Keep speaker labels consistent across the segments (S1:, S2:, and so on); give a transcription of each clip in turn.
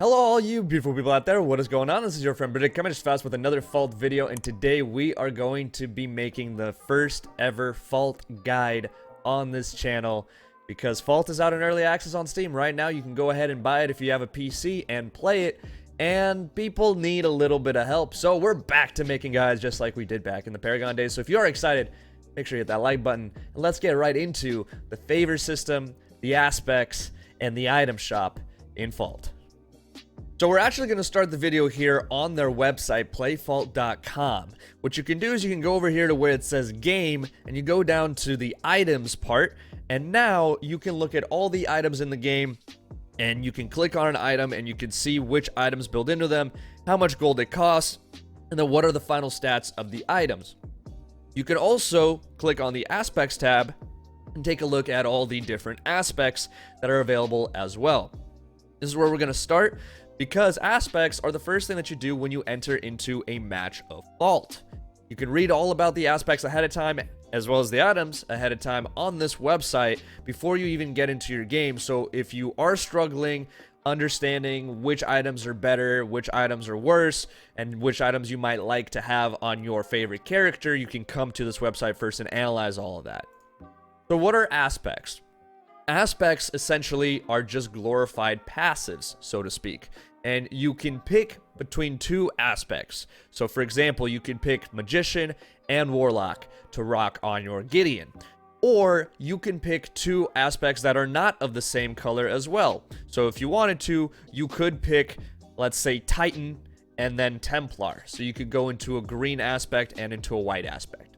S1: Hello all you beautiful people out there, what is going on? This is your friend Britik coming just fast with another Fault video, and today we are going to be making the first ever Fault guide on this channel because Fault is out in early access on Steam right now. You can go ahead and buy it if you have a PC and play it, and people need a little bit of help, so we're back to making guides just like we did back in the Paragon days. So if you are excited, make sure you hit that like button, and let's get right into the favor system, the aspects, and the item shop in Fault. So we're actually going to start the video here on their website, playfault.com. What you can do is you can go over here to where it says game, and you go down to the items part, and now you can look at all the items in the game, and you can click on an item, and you can see which items build into them, how much gold it costs, and then what are the final stats of the items. You can also click on the aspects tab and take a look at all the different aspects that are available as well. This is where we're going to start, because aspects are the first thing that you do when you enter into a match of Fault. You can read all about the aspects ahead of time, as well as the items ahead of time on this website before you even get into your game. So if you are struggling understanding which items are better, which items are worse, and which items you might like to have on your favorite character, you can come to this website first and analyze all of that. So what are aspects? Aspects essentially are just glorified passives, so to speak, and you can pick between two aspects. So for example, you can pick Magician and Warlock to rock on your Gideon, or you can pick two aspects that are not of the same color as well. So if you wanted to, you could pick, let's say, Titan and then Templar, so you could go into a green aspect and into a white aspect.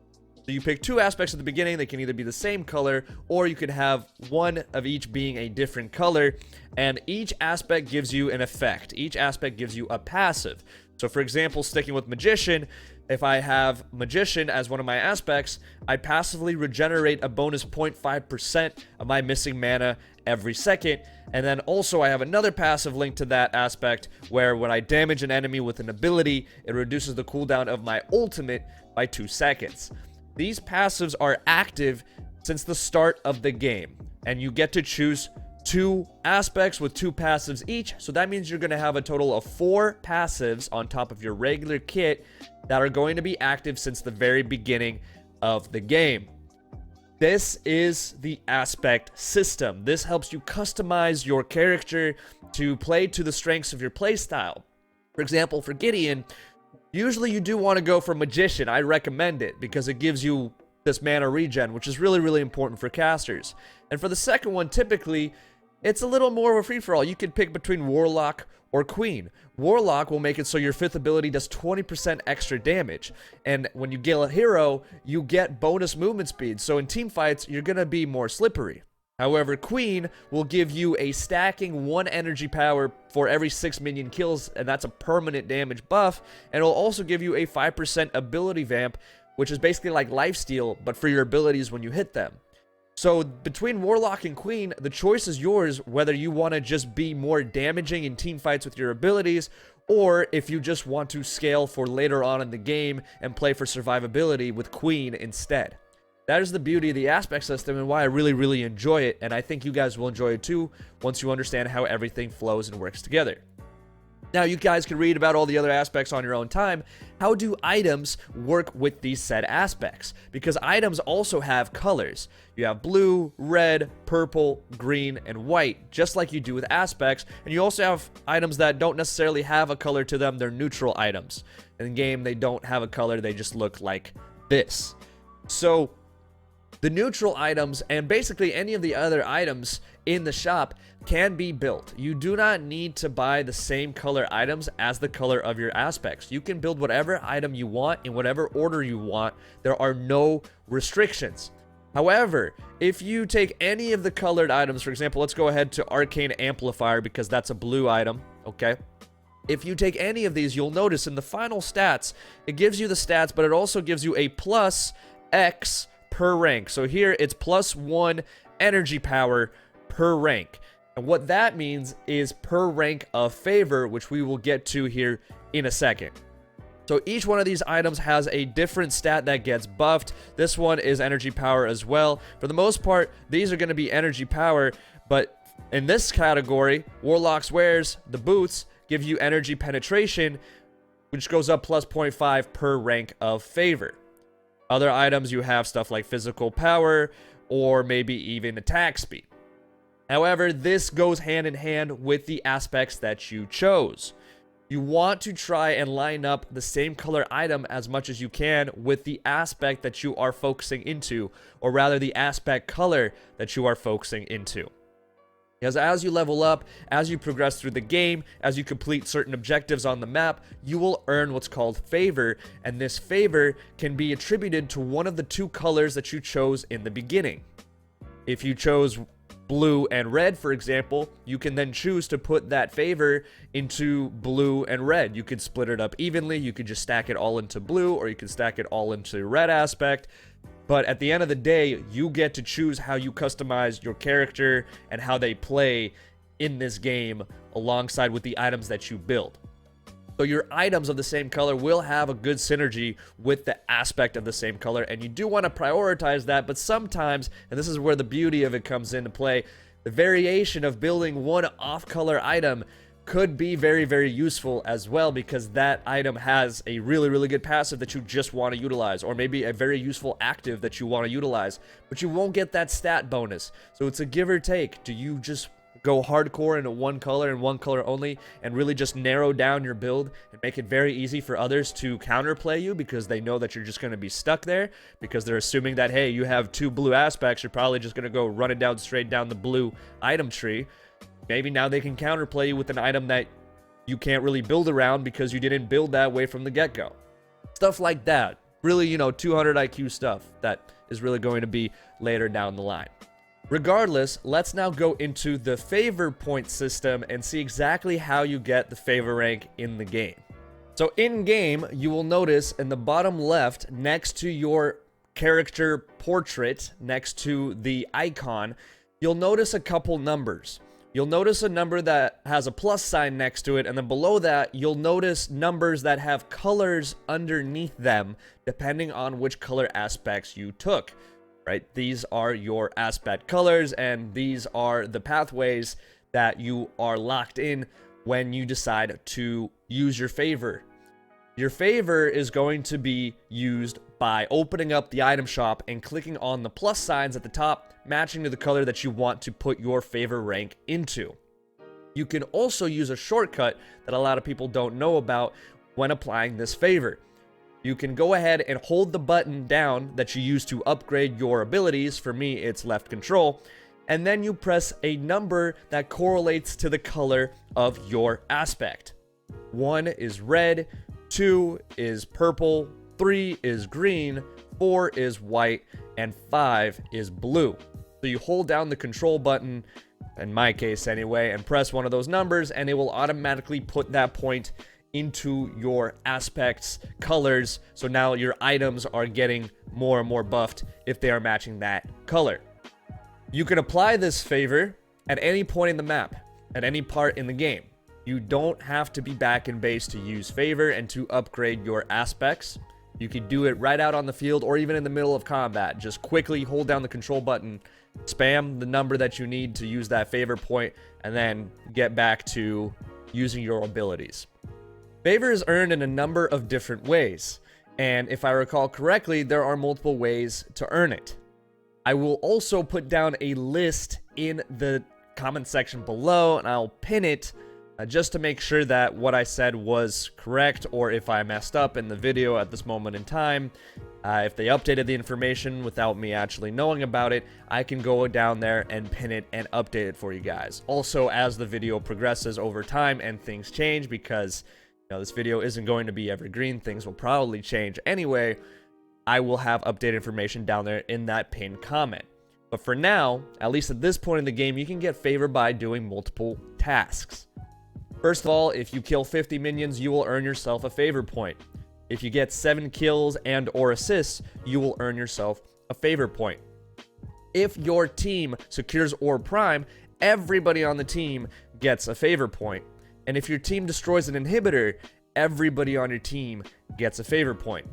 S1: So you pick two aspects at the beginning. They can either be the same color, or you could have one of each being a different color, and each aspect gives you an effect. Each aspect gives you a passive. So for example, sticking with Magician, if I have Magician as one of my aspects, I passively regenerate a bonus 0.5% of my missing mana every second, and then also I have another passive linked to that aspect where when I damage an enemy with an ability, it reduces the cooldown of my ultimate by 2 seconds. These passives are active since the start of the game, and you get to choose two aspects with two passives each, so that means you're going to have a total of 4 passives on top of your regular kit that are going to be active since the very beginning of the game. This is the aspect system. This helps you customize your character to play to the strengths of your playstyle. For example, for Gideon, usually you do want to go for Magician. I recommend it because it gives you this mana regen, which is really, really important for casters. And for the second one, typically, it's a little more of a free-for-all. You can pick between Warlock or Queen. Warlock will make it so your 5th ability does 20% extra damage. And when you kill a hero, you get bonus movement speed. So in team fights, you're going to be more slippery. However, Queen will give you a stacking 1 energy power for every 6 minion kills, and that's a permanent damage buff, and it'll also give you a 5% ability vamp, which is basically like lifesteal, but for your abilities when you hit them. So between Warlock and Queen, the choice is yours whether you want to just be more damaging in team fights with your abilities, or if you just want to scale for later on in the game and play for survivability with Queen instead. That is the beauty of the aspect system and why I really, really enjoy it, and I think you guys will enjoy it too once you understand how everything flows and works together. Now, you guys can read about all the other aspects on your own time. How do items work with these said aspects? Because items also have colors. You have blue, red, purple, green, and white, just like you do with aspects, and you also have items that don't necessarily have a color to them. They're neutral items. In the game, they don't have a color. They just look like this. So the neutral items and basically any of the other items in the shop can be built. You do not need to buy the same color items as the color of your aspects. You can build whatever item you want in whatever order you want. There are no restrictions. However, if you take any of the colored items, for example, let's go ahead to Arcane Amplifier because that's a blue item, okay? If you take any of these, you'll notice in the final stats, it gives you the stats, but it also gives you a plus X per rank. So here it's +1 energy power per rank. And what that means is per rank of favor, which we will get to here in a second. So each one of these items has a different stat that gets buffed. This one is energy power as well. For the most part, these are going to be energy power, but in this category, Warlock's wares, the boots, give you energy penetration, which goes up plus 0.5 per rank of favor. Other items, you have stuff like physical power or maybe even attack speed. However, this goes hand in hand with the aspects that you chose. You want to try and line up the same color item as much as you can with the aspect that you are focusing into, or rather the aspect color that you are focusing into. Because as you level up, as you progress through the game, as you complete certain objectives on the map, you will earn what's called favor, and this favor can be attributed to one of the two colors that you chose in the beginning. If you chose blue and red, for example, you can then choose to put that favor into blue and red. You could split it up evenly, you could just stack it all into blue, or you can stack it all into red aspect. But at the end of the day, you get to choose how you customize your character and how they play in this game alongside with the items that you build. So your items of the same color will have a good synergy with the aspect of the same color, and you do want to prioritize that, but sometimes, and this is where the beauty of it comes into play, the variation of building one off-color item could be very, very useful as well, because that item has a really, really good passive that you just want to utilize, or maybe a very useful active that you want to utilize, but you won't get that stat bonus. So it's a give or take. Do you just go hardcore into one color and one color only and really just narrow down your build and make it very easy for others to counterplay you because they know that you're just going to be stuck there, because they're assuming that, hey, you have two blue aspects, you're probably just going to go running down straight down the blue item tree. Maybe now they can counterplay you with an item that you can't really build around because you didn't build that way from the get-go. Stuff like that. Really, 200 IQ stuff that is really going to be later down the line. Regardless, let's now go into the favor point system and see exactly how you get the favor rank in the game. So in game, you will notice in the bottom left, next to your character portrait, next to the icon, you'll notice a couple numbers. You'll notice a number that has a plus sign next to it, and then below that, you'll notice numbers that have colors underneath them, depending on which color aspects you took. Right? These are your aspect colors, and these are the pathways that you are locked in when you decide to use your favor. Your favor is going to be used by opening up the item shop and clicking on the plus signs at the top, matching to the color that you want to put your favor rank into. You can also use a shortcut that a lot of people don't know about when applying this favor. You can go ahead and hold the button down that you use to upgrade your abilities. For me, it's left control. And then you press a number that correlates to the color of your aspect. 1 is red, 2 is purple, 3 is green, 4 is white, and 5 is blue. So you hold down the control button, in my case anyway, and press one of those numbers, and it will automatically put that point into your aspects colors, so now your items are getting more and more buffed if they are matching that color. You can apply this favor at any point in the map, at any part in the game. You don't have to be back in base to use favor and to upgrade your aspects. You can do it right out on the field or even in the middle of combat. Just quickly hold down the control button, spam the number that you need to use that favor point, and then get back to using your abilities. Favor is earned in a number of different ways, and if I recall correctly, there are multiple ways to earn it. I will also put down a list in the comment section below, and I'll pin it just to make sure that what I said was correct, or if I messed up in the video at this moment in time. If they updated the information without me actually knowing about it, I can go down there and pin it and update it for you guys. Also, as the video progresses over time and things change, because this video isn't going to be evergreen, things will probably change anyway, I will have updated information down there in that pinned comment. But for now, at least at this point in the game, you can get favor by doing multiple tasks. First of all, if you kill 50 minions, you will earn yourself a favor point. If you get 7 kills and or assists, you will earn yourself a favor point. If your team secures Orb Prime, everybody on the team gets a favor point. And if your team destroys an inhibitor, everybody on your team gets a favor point.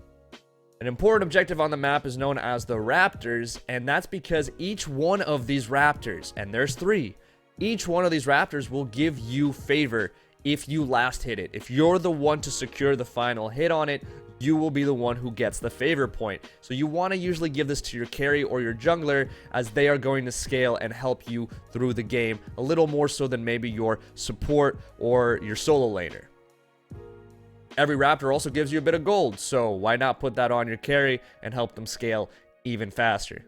S1: An important objective on the map is known as the Raptors, and that's because each one of these Raptors, and there's 3, each one of these Raptors will give you favor if you last hit it. If you're the one to secure the final hit on it, you will be the one who gets the favor point. So you want to usually give this to your carry or your jungler, as they are going to scale and help you through the game a little more so than maybe your support or your solo laner. Every raptor also gives you a bit of gold, so why not put that on your carry and help them scale even faster?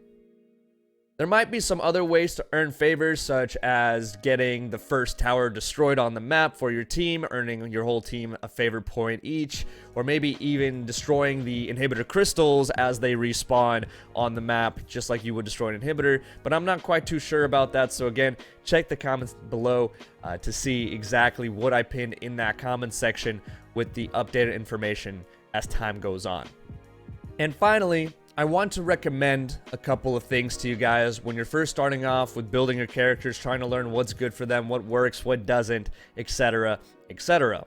S1: There might be some other ways to earn favors, such as getting the first tower destroyed on the map for your team, earning your whole team a favor point each, or maybe even destroying the inhibitor crystals as they respawn on the map, just like you would destroy an inhibitor, but I'm not quite too sure about that. So again, check the comments below to see exactly what I pinned in that comment section with the updated information as time goes on. And finally, I want to recommend a couple of things to you guys when you're first starting off with building your characters, trying to learn what's good for them, what works, what doesn't, etc., etc.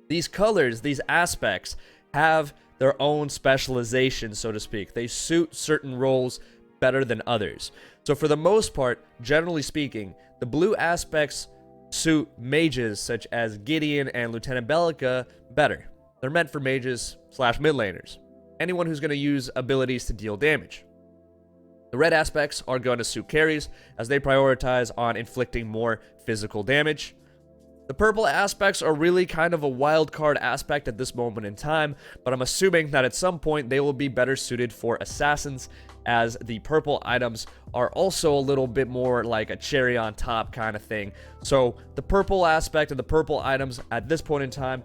S1: These colors, these aspects, have their own specialization, so to speak. They suit certain roles better than others. So for the most part, generally speaking, the blue aspects suit mages such as Gideon and Lieutenant Bellica better. They're meant for mages / mid laners. Anyone who's going to use abilities to deal damage. The red aspects are going to suit carries, as they prioritize on inflicting more physical damage. The purple aspects are really kind of a wild card aspect at this moment in time, but I'm assuming that at some point they will be better suited for assassins, as the purple items are also a little bit more like a cherry on top kind of thing. So the purple aspect and the purple items at this point in time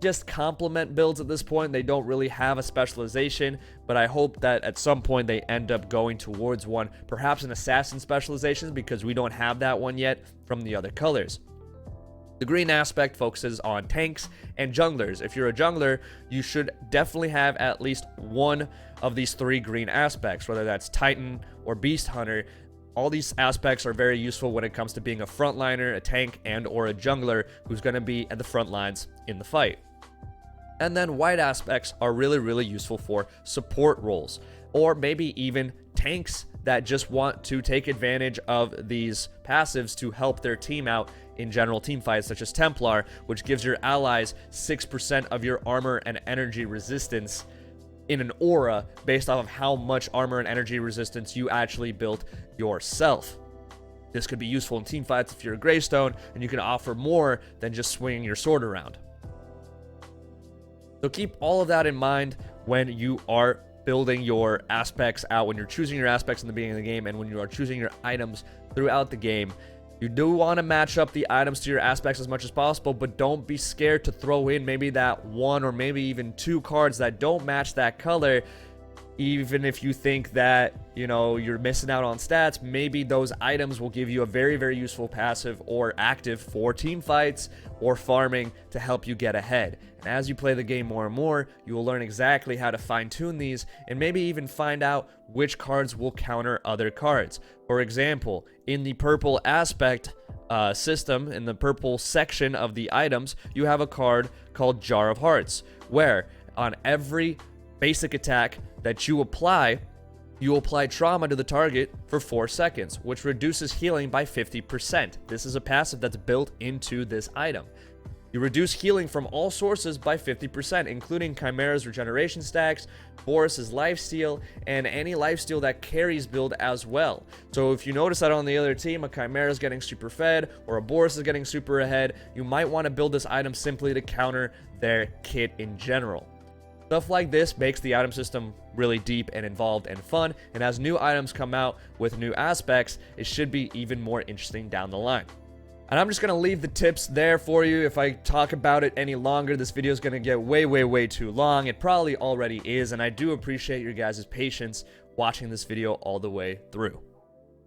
S1: just complement builds at this point. They don't really have a specialization, but I hope that at some point they end up going towards one, perhaps an assassin specialization, because we don't have that one yet from the other colors. The green aspect focuses on tanks and junglers. If you're a jungler, you should definitely have at least one of these three green aspects, whether that's Titan or Beast Hunter. All these aspects are very useful when it comes to being a frontliner, a tank, and or a jungler who's going to be at the front lines in the fight. And then white aspects are really useful for support roles, or maybe even tanks that just want to take advantage of these passives to help their team out in general team fights, such as Templar, which gives your allies 6% of your armor and energy resistance in an aura based off of how much armor and energy resistance you actually built yourself. This could be useful in team fights if you're a Greystone and you can offer more than just swinging your sword around. So keep all of that in mind when you are building your aspects out, when you're choosing your aspects in the beginning of the game, and when you are choosing your items throughout the game. You do want to match up the items to your aspects as much as possible, but don't be scared to throw in maybe that one or maybe even two cards that don't match that color. Even if you think that, you know, you're missing out on stats, maybe those items will give you a very useful passive or active for team fights or farming to help you get ahead. And as you play the game more and more, you will learn exactly how to fine-tune these and maybe even find out which cards will counter other cards. For example, in the purple aspect system, in the purple section of the items, you have a card called Jar of Hearts, where on every basic attack that you apply trauma to the target for 4 seconds, which reduces healing by 50%. This is a passive that's built into this item. You reduce healing from all sources by 50%, including Chimera's regeneration stacks, Boris's lifesteal, and any lifesteal that carries build as well. So if you notice that on the other team, a Chimera is getting super fed or a Boris is getting super ahead, you might want to build this item simply to counter their kit in general. Stuff like this makes the item system really deep and involved and fun, and as new items come out with new aspects, it should be even more interesting down the line. And I'm just going to leave the tips there for you. If I talk about it any longer, this video is going to get way too long. It probably already is, and I do appreciate your guys' patience watching this video all the way through.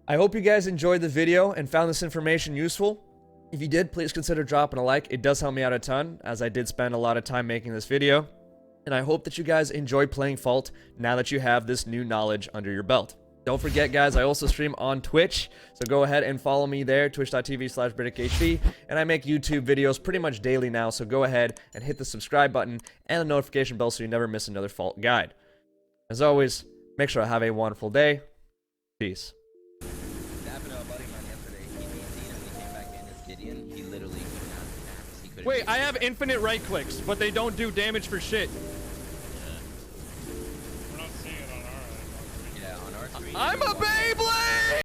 S1: I hope you guys enjoyed the video and found this information useful. If you did, please consider dropping a like. It does help me out a ton, as I did spend a lot of time making this video. And I hope that you guys enjoy playing Fault now that you have this new knowledge under your belt. Don't forget, guys, I also stream on Twitch, so go ahead and follow me there, twitch.tv/BritikHD, and I make YouTube videos pretty much daily now, so go ahead and hit the subscribe button and the notification bell so you never miss another Fault guide. As always, make sure to have a wonderful day. Peace.
S2: Happened to a buddy of mine yesterday. He DC'd and we came back in as Gideon. He literally could not max
S1: Wait, I have infinite right clicks, but they don't do damage for shit.
S2: We're not seeing it on our end.
S3: Yeah, on our screen.
S1: I'm a Beyblade!